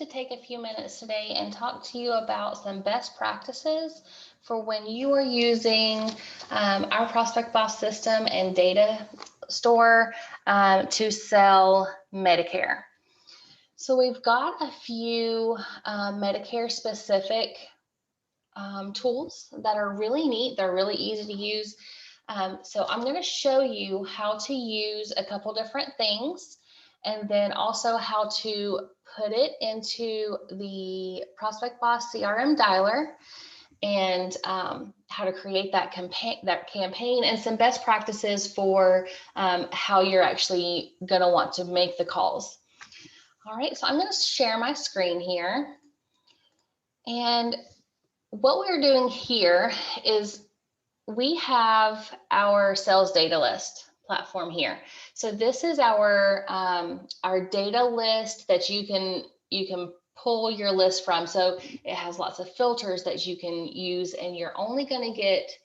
to take a few minutes today and talk to you about some best practices for when you are using our ProspectBoss system and data store to sell Medicare. So we've got a few Medicare specific tools that are really neat. They're really easy to use. So I'm going to show you how to use a couple different things, and then also how to put it into the ProspectBoss CRM dialer, and how to create that campaign, and some best practices for how you're actually going to want to make the calls. All right, so I'm going to share my screen here, and what we're doing here is we have our sales data list platform here. So this is our data list that you can pull your list from. So it has lots of filters that you can use, and you're only going to get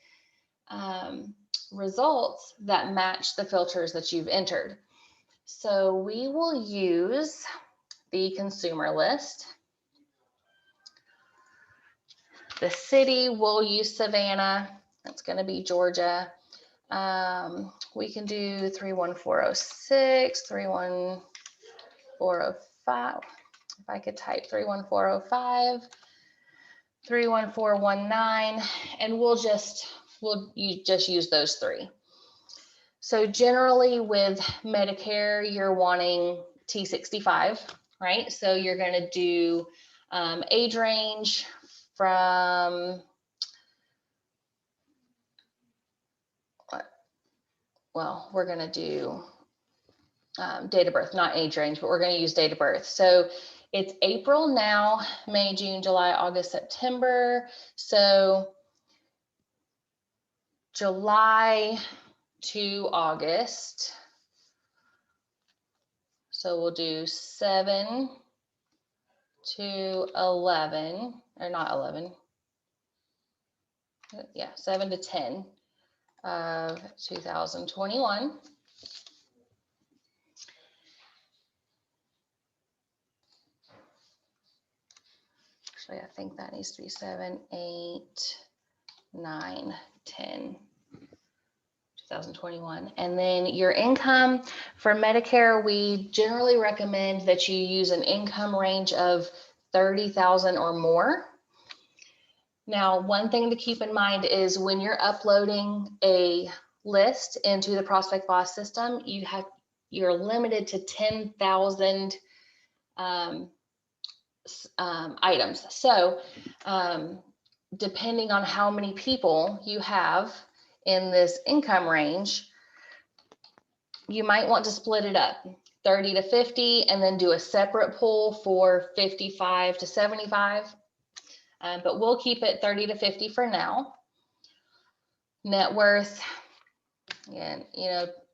results that match the filters that you've entered. So we will use the consumer list. The city, we'll use Savannah. That's going to be Georgia. We can do 31406, 31405. If I could type 31405, 31419, and we'll just use those three. So generally with Medicare, you're wanting T65, right? So you're going to do age range from, well, we're going to do date of birth, not age range, but we're going to use date of birth. So it's April now, May, June, July, August, September. So July to August. So we'll do 7 to 11, or not 11. Yeah, 7 to 10 of 2021. Actually, I think that needs to be 7, 8, 9, 10, 2021. And then your income for Medicare, we generally recommend that you use an income range of 30,000 or more. Now, one thing to keep in mind is when you're uploading a list into the ProspectBoss system, you're limited to 10,000 items. So depending on how many people you have in this income range, you might want to split it up 30 to 50 and then do a separate pool for 55 to 75. But we'll keep it 30 to 50 for now. Net worth, and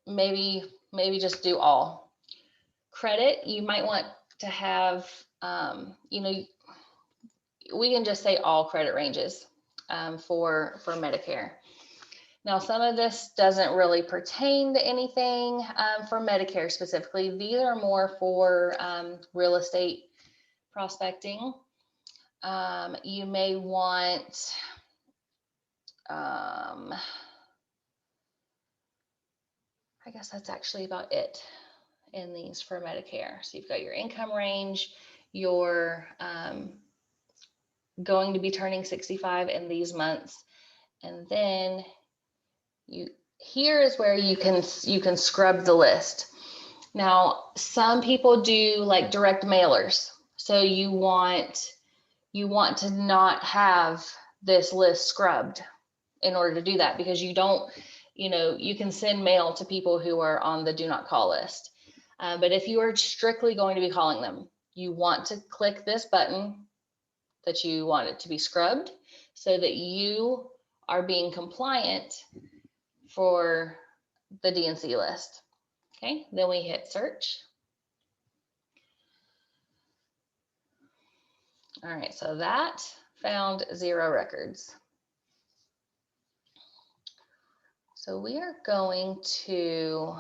maybe just do all. Credit, you might want to have, we can just say all credit ranges for Medicare. Now, some of this doesn't really pertain to anything for Medicare specifically. These are more for real estate prospecting. You may want, I guess that's actually about it in these for Medicare. So you've got your income range, you're going to be turning 65 in these months, and then here is where you can scrub the list. Now, some people do like direct mailers. So you want to not have this list scrubbed in order to do that, because you don't, you can send mail to people who are on the do not call list. But if you are strictly going to be calling them, you want to click this button that you want it to be scrubbed so that you are being compliant for the DNC list. Okay, then we hit search. All right, so that found 0 records. So we are going to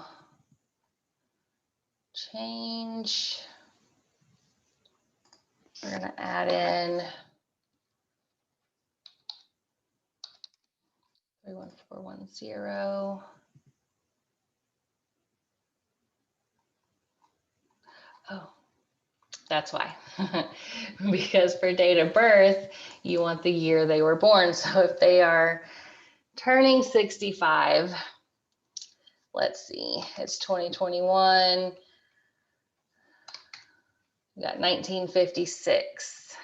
change We're going to add in 31410. Oh, that's why. Because for date of birth, you want the year they were born. So if they are turning 65, let's see, it's 2021. We got 1956.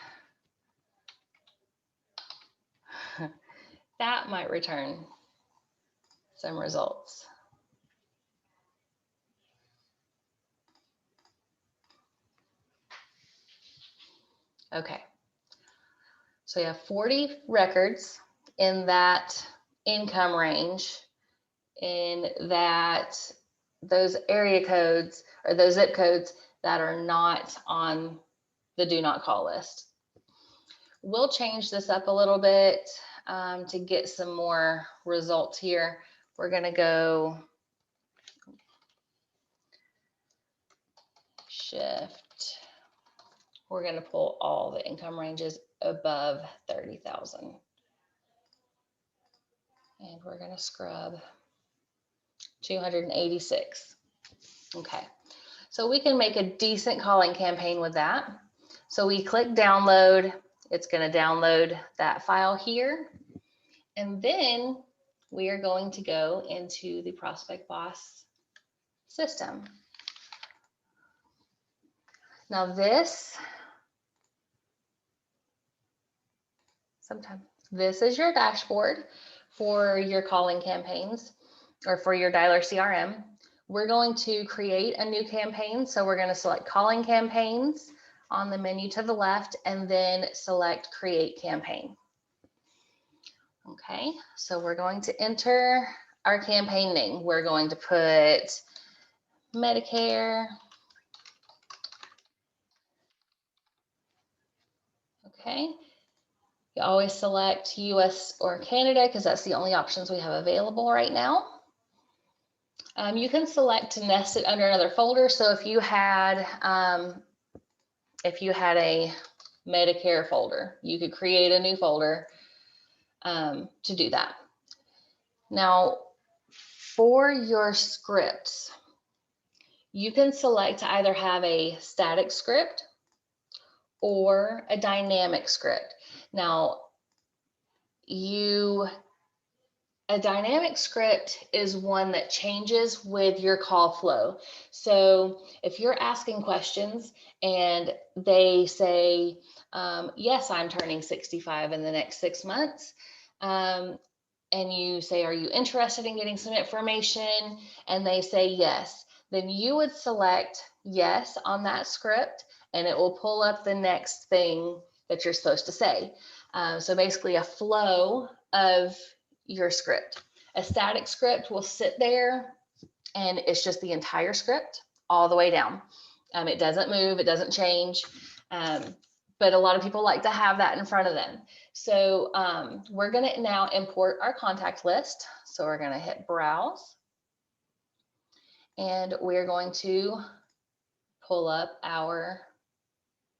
That might return some results. Okay, so you have 40 records in that income range, in that those area codes or those zip codes that are not on the do not call list. We'll change this up a little bit to get some more results here. We're going to go shift. We're going to pull all the income ranges above 30,000. And we're going to scrub 286. Okay, so we can make a decent calling campaign with that. So we click download. It's going to download that file here. And then we are going to go into the ProspectBoss system. Now this is your dashboard for your calling campaigns or for your dialer CRM. We're going to create a new campaign. So we're going to select calling campaigns on the menu to the left and then select create campaign. Okay, so we're going to enter our campaign name. We're going to put Medicare. Okay, you always select US or Canada because that's the only options we have available right now. You can select to nest it under another folder. So if you had a Medicare folder, you could create a new folder to do that. Now, for your scripts, you can select to either have a static script or a dynamic script. Now, a dynamic script is one that changes with your call flow. So if you're asking questions and they say, yes, I'm turning 65 in the next 6 months, and you say, are you interested in getting some information? And they say yes, then you would select yes on that script and it will pull up the next thing that you're supposed to say. So basically a flow of your script. A static script will sit there and it's just the entire script all the way down. It doesn't move, it doesn't change. But a lot of people like to have that in front of them. So we're going to now import our contact list. So we're going to hit browse and we're going to pull up our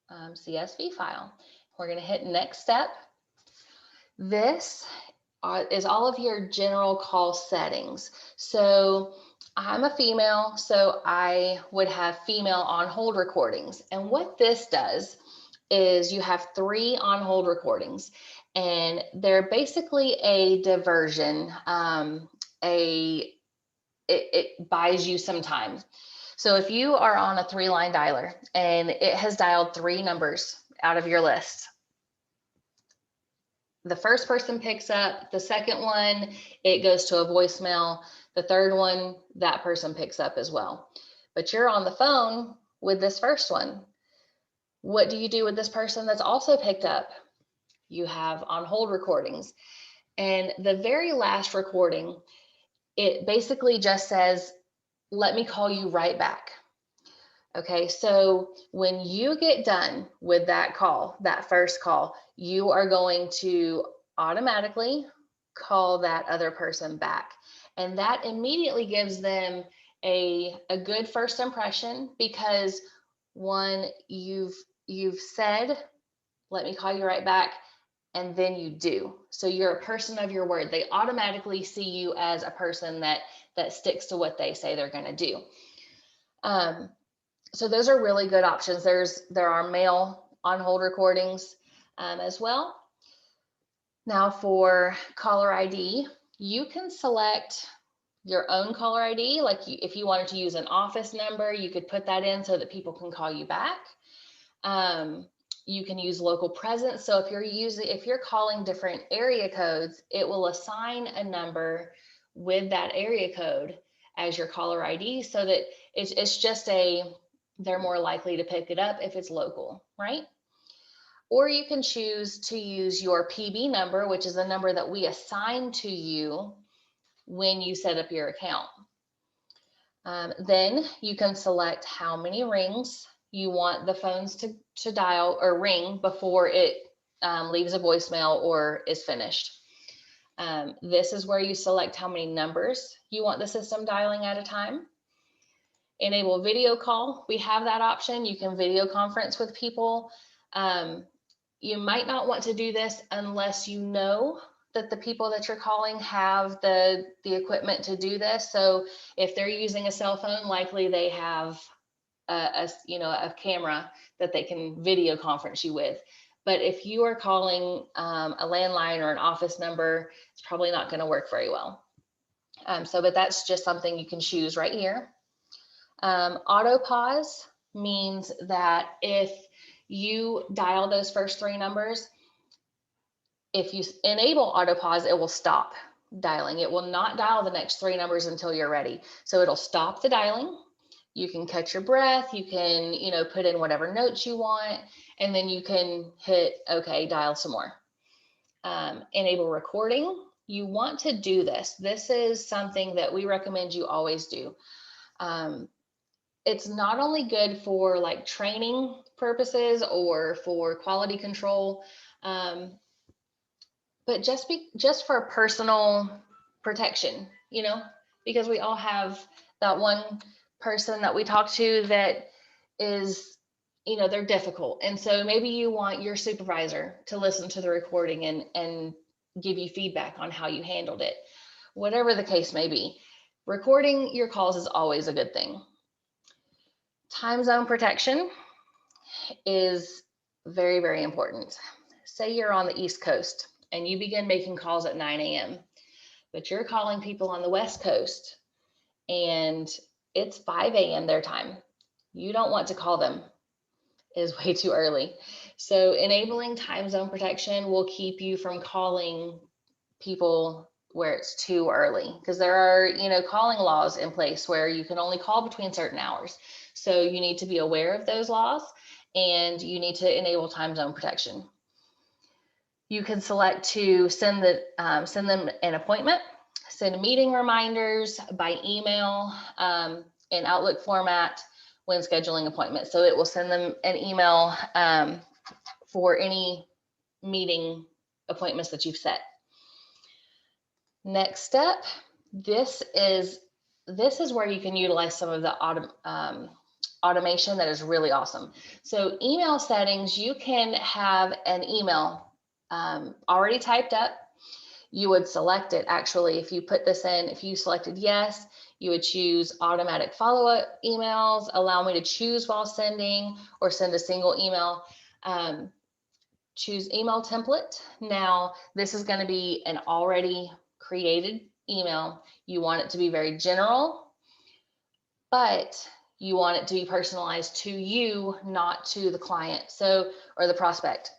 CSV file. We're going to hit next step. This is all of your general call settings. So I'm a female, so I would have female on hold recordings. And what this does is you have 3 on hold recordings and they're basically a diversion. It buys you some time. So if you are on a 3-line dialer and it has dialed 3 numbers out of your list, the first person picks up, the second one, it goes to a voicemail. The third one, that person picks up as well. But you're on the phone with this first one. What do you do with this person that's also picked up? You have on hold recordings. And the very last recording, it basically just says, let me call you right back. Okay, so when you get done with that call, that first call, you are going to automatically call that other person back. And that immediately gives them a good first impression because one, you've said let me call you right back, and then you do. So you're a person of your word. They automatically see you as a person that sticks to what they say they're going to do. So those are really good options. There are mail on hold recordings as well. Now for caller ID, you can select your own caller ID. Like if you wanted to use an office number, you could put that in so that people can call you back. You can use local presence. So if you're calling different area codes, it will assign a number with that area code as your caller ID, so that it's just they're more likely to pick it up if it's local, right? Or you can choose to use your PB number, which is a number that we assign to you when you set up your account. Then you can select how many rings you want the phones to dial or ring before it leaves a voicemail or is finished. This is where you select how many numbers you want the system dialing at a time. Enable video call. We have that option. You can video conference with people. You might not want to do this unless you know that the people that you're calling have the equipment to do this. So if they're using a cell phone, likely they have a camera that they can video conference you with. But if you are calling a landline or an office number, it's probably not going to work very well. But that's just something you can choose right here. Auto pause means that if you dial those first three numbers, if you enable auto pause, it will stop dialing. It will not dial the next three numbers until you're ready. So it'll stop the dialing. You can catch your breath. You can, put in whatever notes you want, and then you can hit OK, dial some more. Enable recording. You want to do this. This is something that we recommend you always do. It's not only good for like training purposes or for quality control, but just for personal protection, because we all have that one person that we talk to that is, they're difficult. And so maybe you want your supervisor to listen to the recording and give you feedback on how you handled it. Whatever the case may be, recording your calls is always a good thing. Time zone protection is very, very important. Say you're on the East Coast and you begin making calls at 9 a.m., but you're calling people on the West Coast and it's 5 a.m. their time. You don't want to call them. It is way too early. So enabling time zone protection will keep you from calling people where it's too early, because there are, calling laws in place where you can only call between certain hours. So you need to be aware of those laws, and you need to enable time zone protection. You can select to send them an appointment, send meeting reminders by email in Outlook format when scheduling appointments. So it will send them an email for any meeting appointments that you've set. Next step, this is where you can utilize some of the automation that is really awesome. So email settings, you can have an email already typed up. You would select it. Actually, if you put this in, if you selected yes, you would choose automatic follow-up emails, allow me to choose while sending, or send a single email. Choose email template. Now, this is going to be an already created email. You want it to be very general, but you want it to be personalized to you, not to the client, or the prospect.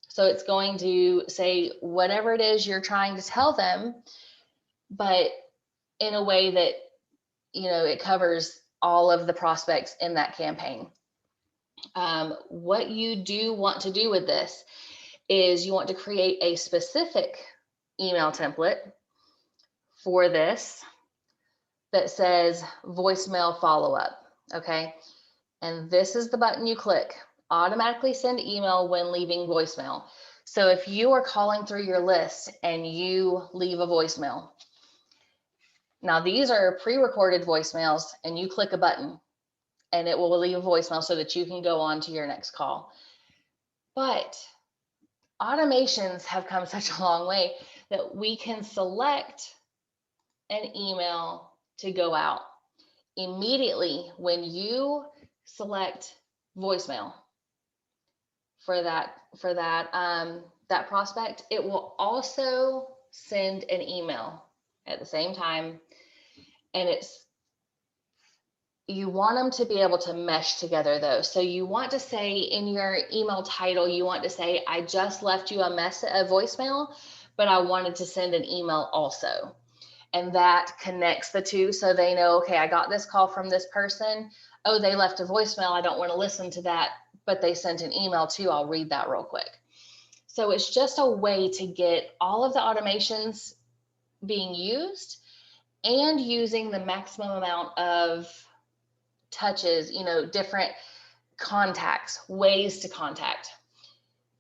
So it's going to say whatever it is you're trying to tell them, but in a way that, it covers all of the prospects in that campaign. What you do want to do with this is you want to create a specific email template for this that says voicemail follow-up, okay? And this is the button you click. Automatically send email when leaving voicemail. So if you are calling through your list and you leave a voicemail, now these are pre-recorded voicemails, and you click a button and it will leave a voicemail so that you can go on to your next call. But automations have come such a long way that we can select an email to go out immediately when you select voicemail for that prospect. It will also send an email at the same time, and you want them to be able to mesh together though. So you want to say in your email title, you want to say, I just left you a voicemail, but I wanted to send an email also. And that connects the two so they know, okay, I got this call from this person. Oh, they left a voicemail. I don't want to listen to that, but they sent an email too. I'll read that real quick. So it's just a way to get all of the automations being used and using the maximum amount of touches, different contacts, ways to contact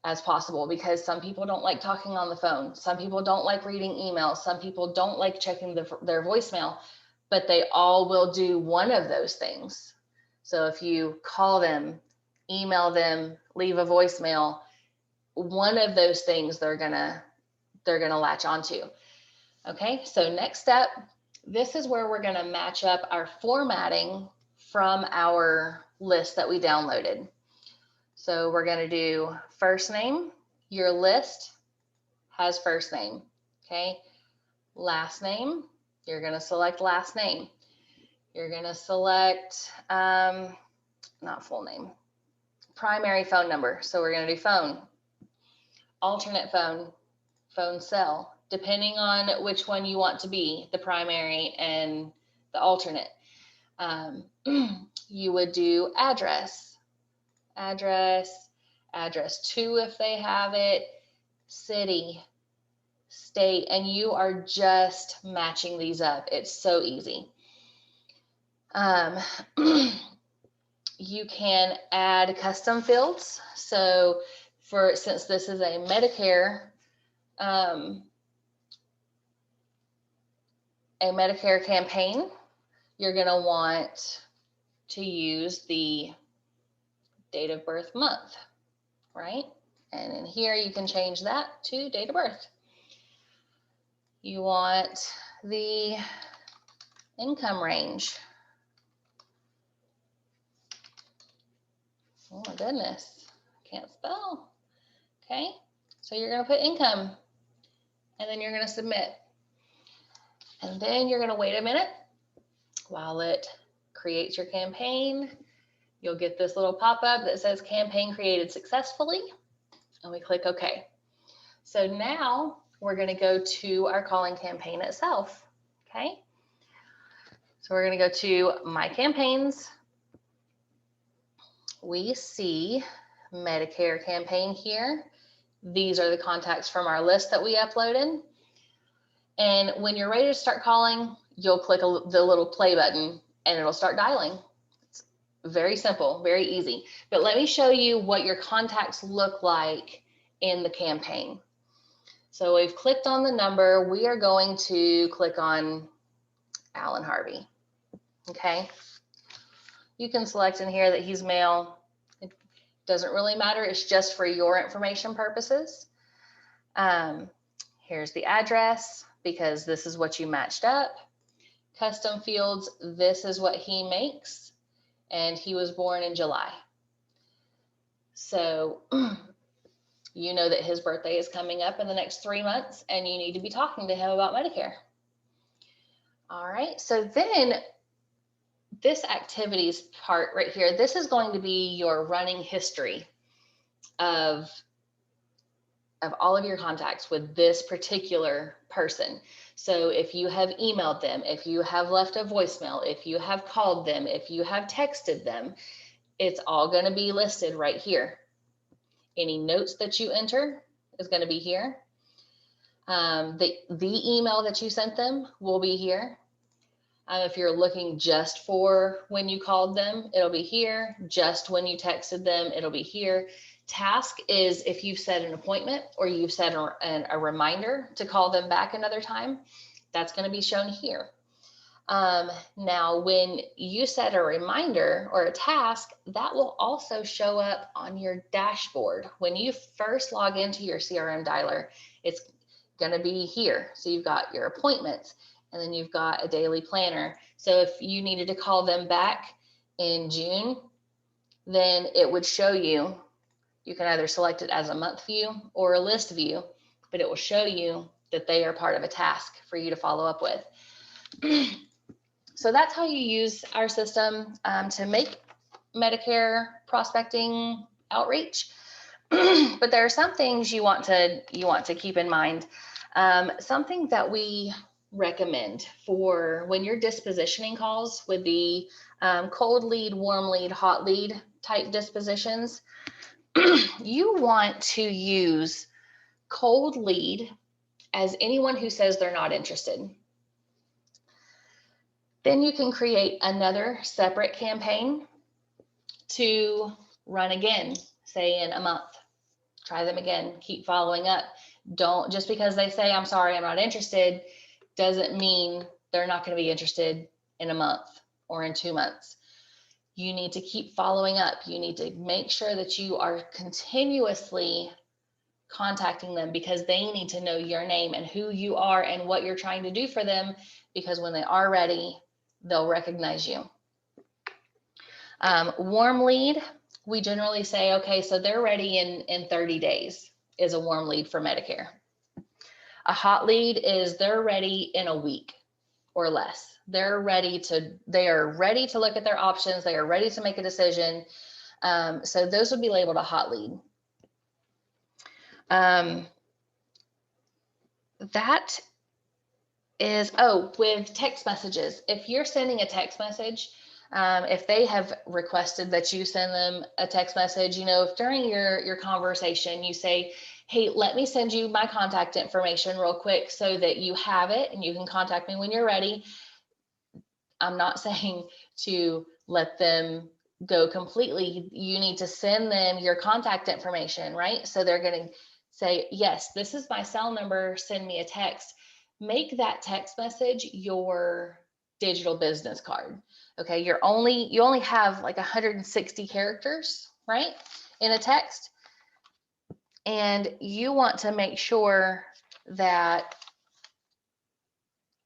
as possible, because some people don't like talking on the phone. Some people don't like reading emails. Some people don't like checking their voicemail, but they all will do one of those things. So if you call them, email them, leave a voicemail, one of those things they're gonna latch onto. Okay, so next step, this is where we're gonna match up our formatting from our list that we downloaded. So we're going to do first name. Your list has first name. Okay. Last name. You're going to select last name. You're going to select, not full name, primary phone number. So we're going to do phone, alternate phone, phone cell, depending on which one you want to be, the primary and the alternate. You would do address 2 if they have it, city, state, and you are just matching these up. It's so easy. You can add custom fields. So since this is a Medicare campaign, you're going to want to use the date of birth month, right? And in here, you can change that to date of birth. You want the income range. Oh my goodness, can't spell. Okay, so you're gonna put income, and then you're gonna submit. And then you're gonna wait a minute while it creates your campaign. You'll get this little pop-up that says campaign created successfully, and we click OK. So now we're going to go to our calling campaign itself. Okay. So we're going to go to My Campaigns. We see Medicare campaign here. These are the contacts from our list that we uploaded. And when you're ready to start calling, you'll click the little play button and it'll start dialing. Very simple, very easy. But let me show you what your contacts look like in the campaign. So we've clicked on the number. We are going to click on Alan Harvey. Okay. You can select in here that he's male. It doesn't really matter. It's just for your information purposes. Here's the address because this is what you matched up. Custom fields, this is what he makes. And he was born in July. So you know that his birthday is coming up in the next 3 months and you need to be talking to him about Medicare. All right, so then this activities part right here, this is going to be your running history of all of your contacts with this particular person. So if you have emailed them, if you have left a voicemail, if you have called them, if you have texted them, it's all going to be listed right here. Any notes that you enter is going to be here. The email that you sent them will be here. If you're looking just for when you called them, it'll be here. Just when you texted them, it'll be here. Task is if you've set an appointment or you've set a reminder to call them back another time, that's going to be shown here. Now, when you set a reminder or a task, that will also show up on your dashboard. When you first log into your CRM dialer, it's going to be here. So you've got your appointments, and then you've got a daily planner. So if you needed to call them back in June, then it would show you. You can either select it as a month view or a list view, but it will show you that they are part of a task for you to follow up with. So that's how you use our system to make Medicare prospecting outreach. But there are some things you want to keep in mind. Something that we recommend for when you're dispositioning calls with the cold lead, warm lead, hot lead type dispositions, you want to use cold lead as anyone who says they're not interested. Then you can create another separate campaign to run again, say in a month. Try them again, keep following up. Don't, just because they say, I'm sorry, I'm not interested, doesn't mean they're not going to be interested in a month or in 2 months. You need to keep following up. You need to make sure that you are continuously contacting them, because they need to know your name and who you are and what you're trying to do for them, because when they are ready, they'll recognize you. Warm lead, we generally say, okay, so they're ready in 30 days is a warm lead for Medicare. A hot lead is they're ready in a week or less. They are ready to look at their options. They are ready to make a decision. So those would be labeled a hot lead. That is, with text messages, if you're sending a text message, if they have requested that you send them a text message, if during your conversation you say, hey, let me send you my contact information real quick so that you have it and you can contact me when you're ready. I'm not saying to let them go completely. You need to send them your contact information, right? So they're going to say, yes, this is my cell number, send me a text. Make that text message your digital business card. Okay, you only have like 160 characters, right, in a text, and you want to make sure that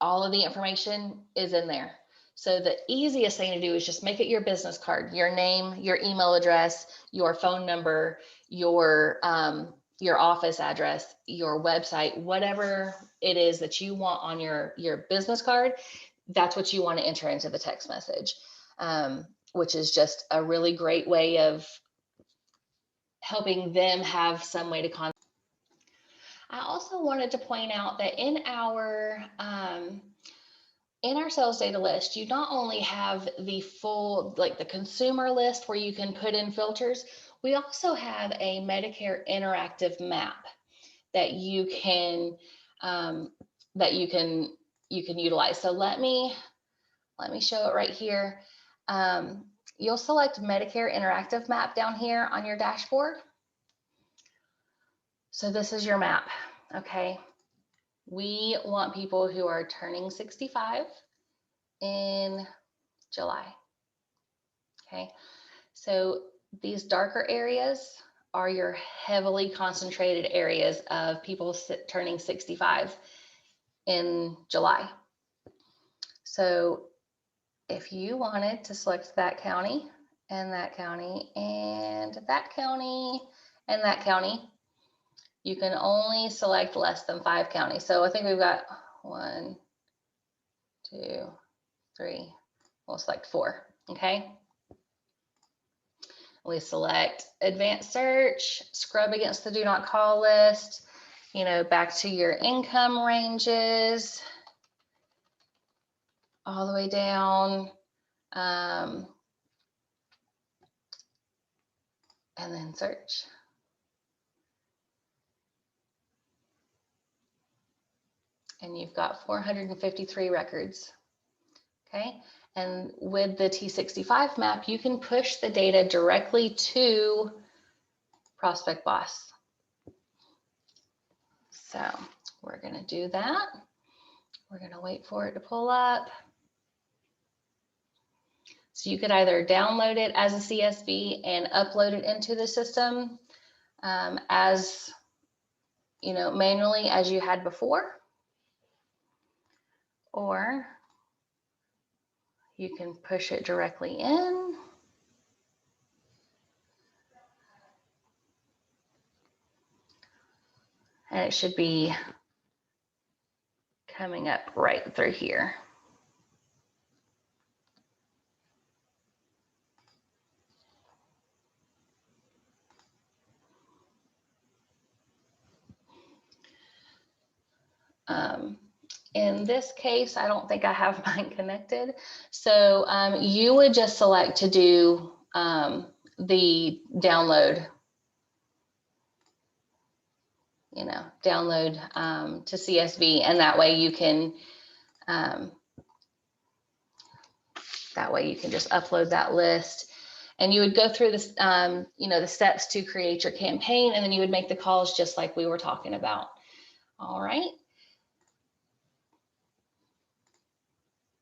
all of the information is in there. So the easiest thing to do is just make it your business card, your name, your email address, your phone number, your office address, your website, whatever it is that you want on your business card. That's what you want to enter into the text message, which is just a really great way of helping them have some way to contact. I also wanted to point out that in our sales data list, you not only have the full, like the consumer list where you can put in filters, we also have a Medicare Interactive Map that you can utilize. So let me show it right here. You'll select Medicare Interactive Map down here on your dashboard. So this is your map, okay? We want people who are turning 65 in July, okay? So these darker areas are your heavily concentrated areas of people turning 65 in July. So if you wanted to select that county and that county and that county and that county, you can only select less than 5 counties. So I think we've got 1, 2, 3, we'll select 4, okay? We select advanced search, scrub against the do not call list, back to your income ranges, all the way down, and then search. And you've got 453 records, okay? And with the T65 map, you can push the data directly to ProspectBoss. So we're gonna do that. We're gonna wait for it to pull up. So you could either download it as a CSV and upload it into the system as, you know, manually as you had before, or you can push it directly in. And it should be coming up right through here. In this case, I don't think I have mine connected. So you would just select to do the download, you know, download to CSV, and that way you can just upload that list. And you would go through this, you know, the steps to create your campaign, and then you would make the calls just like we were talking about. All right.